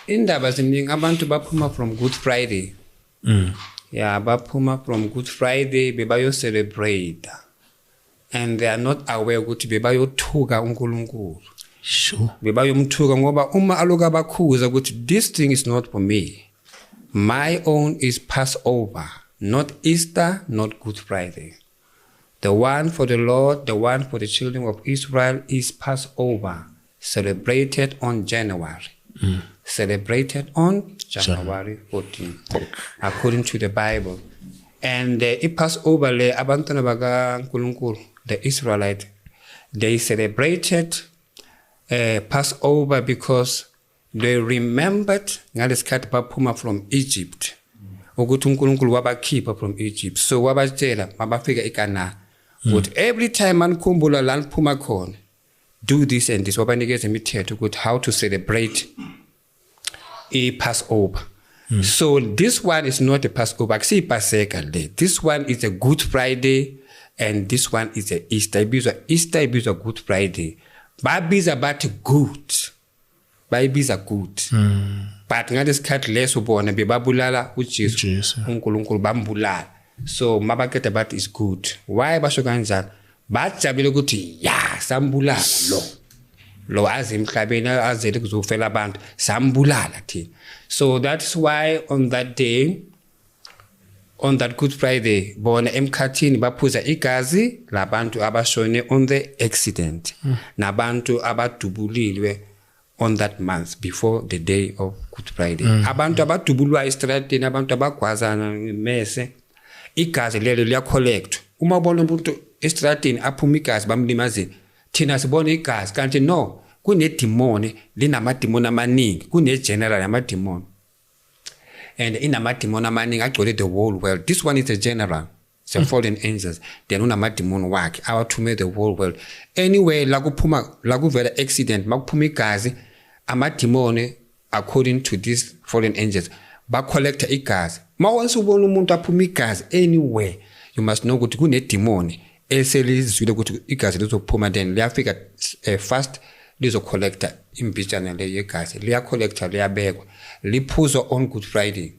Indaba ziningi abantu baphuma from Good Friday. Yeah, baphuma from Good Friday bebayo celebrate. And they are not aware ukuthi bebayothuka uNkulunkulu. Sure. Bebayomthuka ngoba uma aloka bakhuza ukuthi this thing is not for me. My own is Passover, not Easter, not Good Friday. The one for the Lord, the one for the children of Israel is Passover, celebrated on January. Celebrated on January 14, according to the Bible. And Passover le abantwana baka Nkulunkulu, the Israelites, they celebrated Passover because they remembered ngalesikhathi baphuma from Egypt. Ukuthi uNkulunkulu wabakhipha from Egypt. So wabatshela mabafika eCanaan. But every time manikhumbula la niphuma khona, do this and this. Wabanikeza imithetho ukuthi how to celebrate a Passover. So this one is not a Passover. See Paseka le. This one is a Good Friday and this one is a Easter. Easter is a Good Friday. Babiza bathi good. Bayibiza good. But ngalesikhathi leso bona bebabulala uJesu. uNkulunkulu bambulala. So mabakhetha bathi is good. Why basho kanjani? Bajabule ukuthi ya sambulala lo azimhlabeni azele kuzofela abantu sambulala thina. So that's why on that day, on that Good Friday, bona emkhathini baphuza igazi labantu abashone on the accident. Nabantu abadubulilwe on that month before the day of Good Friday. Abantu abadubulwa estradini, abantu abagwazana mese, igazi lelo liya collect. Uma ubona umuntu estradini aphuma igazi bamlimazini, thina sibona igazi kanti no, kunedemoni linamademoni amaningi, kunegeneral yamademoni. And inamademoni amaningi agcwele the whole world. This one is a general. It's a fallen angels. Then unamademoni wakhe awathume the whole world. Anyway, la kuvela accident, makuphuma igazi, amademoni according to these fallen angels, ba collect igazi. Once ubona umuntu aphuma igazi anywhere, you must know ukuthi kunedemoni eselizwile ukuthi igazi lizophuma, then liyafika fast lizo collector imbijana le yegazi liya collector liyabekwa liphuzwa on Good Friday.